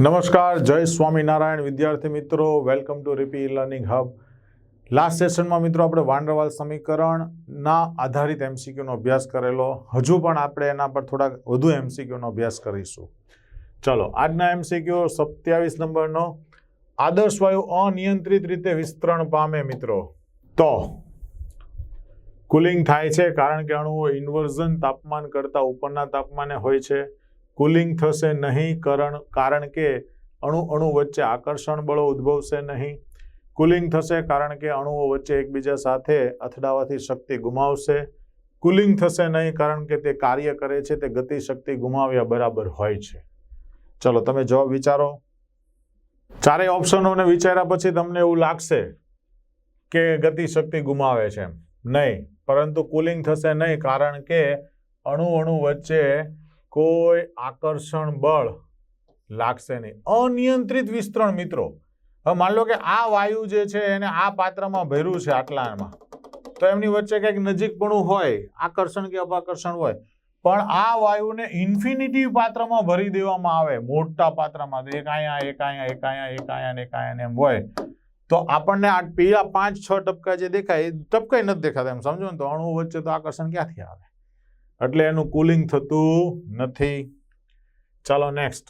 નમસ્કાર, જય સ્વામિનારાયણ વિદ્યાર્થી મિત્રો, welcome to RP learning hub. Last સેશનમાં મિત્રો આપણે વાન ડર વાલ્સ સમીકરણના આધારિત એમસીક્યુનો અભ્યાસ કરેલો. હજુ પણ આપણે એના પર થોડાક વધુ એમસીક્યુનો અભ્યાસ કરીશું. ચલો, આજના એમસીક્યુ 27 નંબરનો, આદર્શ વાયુ અનિયંત્રિત રીતે વિસ્તરણ પામે મિત્રો તો કુલિંગ થાય છે, કારણ કે અણુઓ ઇન્વર્ઝન તાપમાન કરતાં ઉપરના તાપમાને હોય છે. કુલિંગ થશે નહીં કારણ કે અણુ વચ્ચે આકર્ષણ બળો ઉદ્ભવશે નહીં. કુલિંગ થશે કારણ કે અણુઓ વચ્ચે એકબીજા સાથે અથડાવાથી શક્તિ ગુમાવશે. કુલિંગ થશે નહીં કારણ કે તે કાર્ય કરે છે, તે ગતિ શક્તિ ગુમાવ્યા બરાબર હોય છે. ચલો, તમે જવાબ વિચારો. ચારેય ઓપ્શનોને વિચાર્યા પછી તમને એવું લાગશે કે ગતિ શક્તિ ગુમાવે છે. નહીં, પરંતુ કુલિંગ થશે નહીં કારણ કે અણુ વચ્ચે કોઈ આકર્ષણ બળ લાગશે નહીં. અનિયંત્રિત વિસ્તરણ મિત્રો, હવે માન લો કે આ વાયુ જે છે એને આ પાત્રમાં ભર્યું છે આટલામાં, તો એમની વચ્ચે કંઈક નજીકપણું હોય, આકર્ષણ કે અપાકર્ષણ હોય, પણ આ વાયુને ઇન્ફિનિટી પાત્રમાં ભરી દેવામાં આવે, મોટા પાત્રમાં, એક અહીંયા એક અહીંયા એક અહીંયા એક અહીંયા એક અહીંયા એમ હોય, તો આપણને આ પીળા 5-6 ટપકા જે દેખાય એ ટપકાઈ નથી દેખાતા, એમ સમજો ને. તો અણુ વચ્ચે તો આકર્ષણ ક્યાંથી આવે, એટલે એનું કુલિંગ થતું નથી. ચાલો નેક્સ્ટ.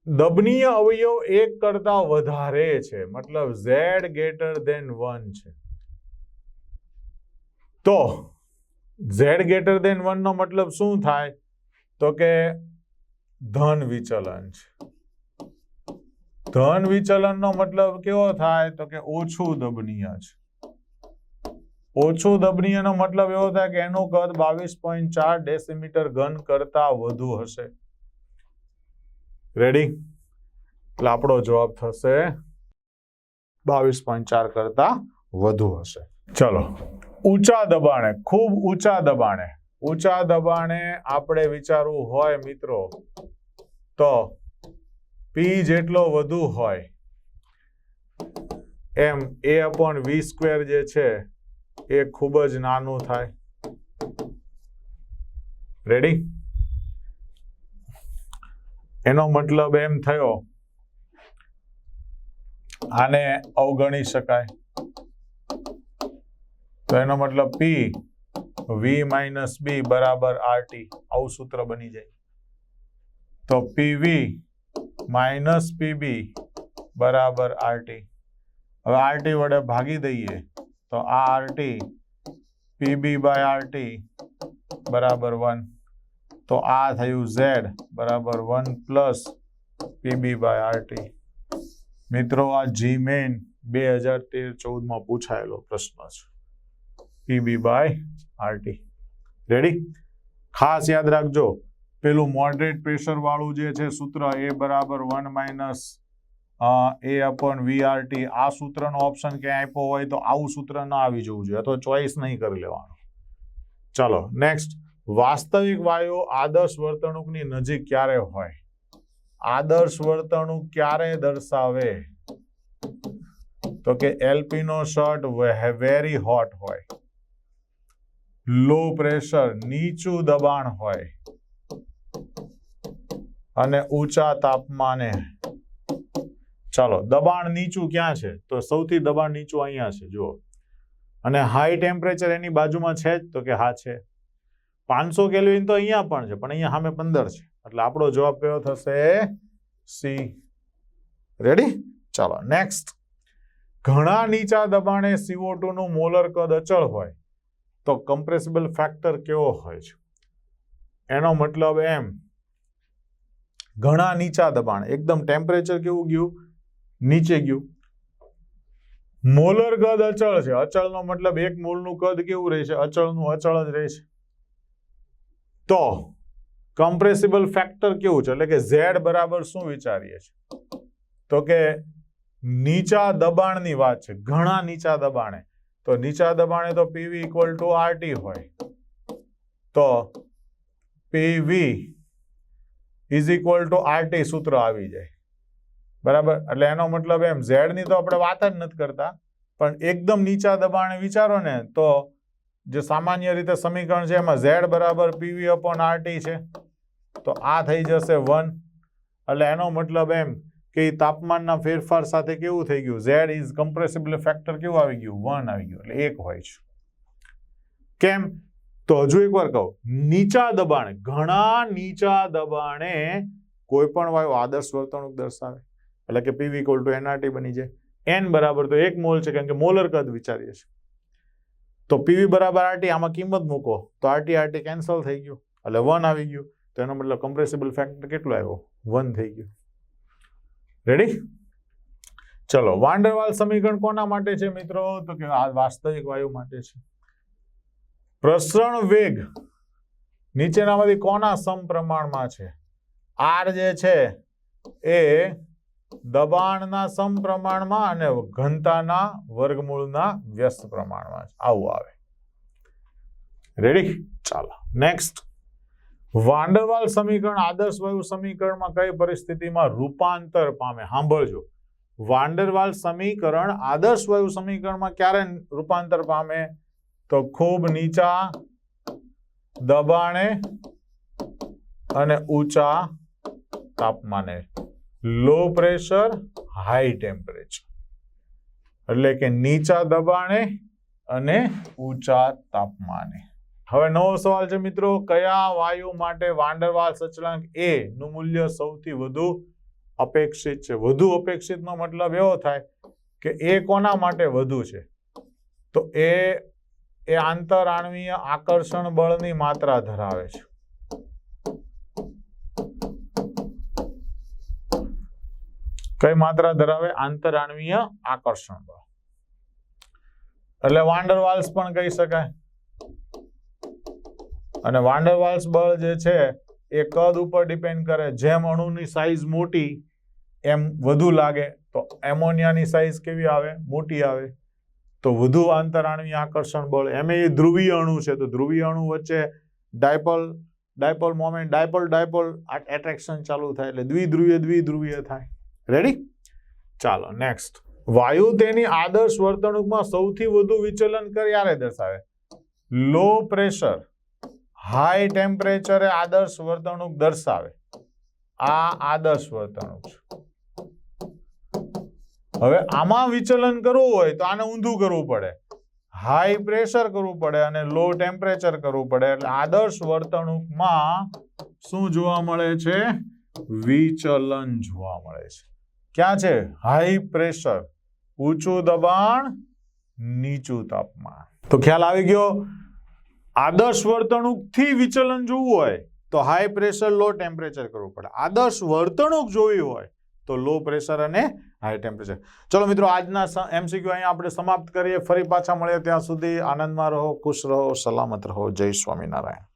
દબનીય અવયવ 1 કરતા વધારે છે, મતલબ Z greater than 1 છે. તો Z greater than 1 નો મતલબ શું થાય? તો કે ધન વિચલન છે. ધન વિચલનનો મતલબ કેવો થાય? તો કે ઓછું દબનીય છે. ઓછું દબનીયનો મતલબ એવો થાય કે એનું કદ 22.4 ડેસીમીટર ઘન કરતા વધુ હશે. રેડી? એટલે આપણો જવાબ થશે 22.4 કરતા વધુ હશે. ચલો, ઊંચા દબાણે, ખૂબ ઊંચા દબાણે આપણે વિચારવું હોય મિત્રો તો P જેટલો વધુ હોય એમ A/V² જે છે એ ખૂબ જ નાનું થાય. રેડી? એનો મતલબ એમ થયો, આને અવગણી શકાય, તો એનો મતલબ P V - B બરાબર RT, આવું સૂત્ર બની જાય. તો PV - PB બરાબર RT. હવે RT વડે ભાગી દઈએ તો આ RT PB/RT બરાબર 1. તો આ થયું Z બરાબર 1 + PB/RT. મિત્રો, આ GMAIN 2013-14 પૂછાયેલો પ્રશ્ન છે, PB/RT. રેડી? ખાસ યાદ રાખજો, પેલું મોડરેટ પ્રેશર વાળું જે છે સૂત્ર A બરાબર 1 - A/VRT, આ સૂત્રનો ઓપ્શન ક્યાંય આપ્યો હોય તો આવું સૂત્ર ના આવી જવું જોઈએ, અથવા ચોઈસ નહીં કરી લેવાનું. ચાલો નેક્સ્ટ. વાસ્તવિક વાયુ આદર્શ વર્તણૂકની નજીક ક્યારે હોય? આદર્શ વર્તણૂક ક્યારે દર્શાવે? તો કે LP નો શર્ટ વેરી હોટ હોય, લો પ્રેશર નીચું દબાણ હોય, અને ઊંચા તાપમાને. ચાલો, દબાણ નીચું ક્યાં છે? તો સૌથી દબાણ નીચું અહીંયા છે, જુઓ. અને હાઈ ટેમ્પરેચર એની બાજુમાં છે જ? તો કે હા છે. 500 કેલ્વિન તો અહીંયા પણ છે, પણ અહીંયા સામે 15 છે, એટલે આપણો જવાબ કયો થશે? C. રેડી? ચાલો નેક્સ્ટ. ઘણા નીચા દબાણે CO2 નું મોલર કદ અચળ હોય તો કમ્પ્રેસિબલ ફેક્ટર કેવો હોય છે? એનો મતલબ એમ, ઘણા નીચા દબાણ, એકદમ ટેમ્પરેચર કેવું ગયું? નીચે ગયું. મોલર કદ અચળ છે. અચળનો મતલબ એક મોલનું કદ કેવું રહેશે? અચળનું અચળ જ રહેશે. તો કમ્પ્રેસિબલ ફેક્ટર કેવું છે? એટલે કે Z બરાબર શું વિચારીએ છીએ? તો કે નીચા દબાણની વાત છે, ઘણા નીચા દબાણે. તો નીચા દબાણે તો PV = RT હોય, તો PV = RT સૂત્ર આવી જાય. બરાબર? એટલે એનો મતલબ એમ, Z ની તો આપણે વાત જ નથી કરતા, પણ એકદમ નીચા દબાણે વિચારો ને, તો જે સામાન્ય રીતે સમીકરણ છે એમાં Z બરાબર PV/RT છે, તો આ થઈ જશે 1. એટલે એનો મતલબ એમ કે એ તાપમાનના ફેરફાર સાથે કેવું થઈ ગયું, Z ઇઝ કમ્પ્રેસિબિલિટી ફેક્ટર કેવું આવી ગયું, 1 આવી ગયું, એટલે 1 હોય છે. કેમ? તો હજુ એકવાર કહું, નીચા દબાણે, ઘણા નીચા દબાણે કોઈ પણ વાયુ આદર્શ વર્તણૂક દર્શાવે, એટલે કે PV = nRT બની જાય. n બરાબર તો 1 મોલ છે, કારણ કે મોલર કદ વિચારીએ છીએ. તો PV બરાબર RT, આમાં કિંમત મૂકો તો RT કેન્સલ થઈ ગયું, એટલે 1 આવી ગયું. તો એનો મતલબ કમ્પ્રેસિબલ ફેક્ટર કેટલો આવ્યો, 1 થઈ ગયું. રેડી? ચલો, વાન ડર વાલ્સ સમીકરણ કોના માટે છે મિત્રો? તો કે આ વાસ્તવિક વાયુ માટે છે. પ્રસરણ વેગ નીચેનામાંથી કોના સમપ્રમાણમાં છે? R જે છે એ દબાણના સમપ્રમાણમાં અને ઘનતાના વર્ગમૂળના વ્યસ્ત પ્રમાણમાં છે. આવું આવે. રેડી? ચાલો નેક્સ્ટ. વાન ડર વાલ્સ સમીકરણ આદર્શ વાયુ સમીકરણમાં કઈ પરિસ્થિતિમાં રૂપાંતર પામે? સાંભળજો, વાન ડર વાલ્સ સમીકરણ આદર્શ વાયુ સમીકરણમાં ક્યારે રૂપાંતર પામે? તો ખૂબ નીચા દબાણે અને ઊંચા તાપમાને, લો પ્રેશર હાઈ ટેમ્પરેચર, એટલે કે નીચા દબાણે અને ઊંચા તાપમાને. હવે નવો સવાલ છે મિત્રો, કયા વાયુ માટે વાન ડર વાલ્સ અચળાંક A નું મૂલ્ય સૌથી વધુ અપેક્ષિત છે? વધુ અપેક્ષિત નો મતલબ એવો થાય કે એ કોના માટે વધુ છે? તો એ આંતરઆણવીય આકર્ષણ બળની માત્રા ધરાવે છે. કઈ માત્રા ધરાવે? આંતરઆણવીય આકર્ષણ બળ. એટલે વાન ડર વાલ્સ પણ કહી શકાય. અને વાન ડર વાલ્સ બળ જે છે એ કદ ઉપર ડિપેન્ડ કરે. જેમ અણુની સાઈઝ મોટી એમ વધુ લાગે. તો એમોનિયાની સાઈઝ કેવી આવે? મોટી આવે. તો વધુ આંતરઆણવીય આકર્ષણ બળ. એમ એ ધ્રુવીય અણુ છે, તો ધ્રુવીય અણુ વચ્ચે ડાયપોલ મોમેન્ટ, ડાયપોલ એટ્રેક્શન ચાલુ થાય, એટલે દ્વિધ્રુવીય થાય. રેડી? ચાલો નેક્સ્ટ. વાયુ તેની આદર્શ વર્તણૂકમાં સૌથી વધુ વિચલન ક્યારે દર્શાવે? લો પ્રેશર હાઈ ટેમ્પરેચરે આદર્શ વર્તણૂક દર્શાવે. આ આદર્શ વર્તણૂક છે. હવે આમાં વિચલન કરવું હોય તો આને ઊંધું કરવું પડે, હાઈ પ્રેશર કરવું પડે અને લો ટેમ્પરેચર કરવું પડે. એટલે આદર્શ વર્તણૂકમાં શું જોવા મળે છે? વિચલન જોવા મળે છે. ક્યાં છે? હાઈ પ્રેશર, ઊંચું દબાણ, નીચું તાપમાન. તો ખ્યાલ આવી ગયો? આદર્શ વર્તણૂક થી વિચલન જોવું હોય તો હાઈ પ્રેશર લો ટેમ્પરેચર કરવું પડે. આદર્શ વર્તણૂક જોવી હોય તો લો પ્રેશર અને હાઈ ટેમ્પરેચર. ચલો મિત્રો, આજના MCQ અહીંયા આપણે સમાપ્ત કરીએ. ફરી પાછા મળીએ, ત્યાં સુધી આનંદમાં રહો, ખુશ રહો, સલામત રહો. જય સ્વામિનારાયણ.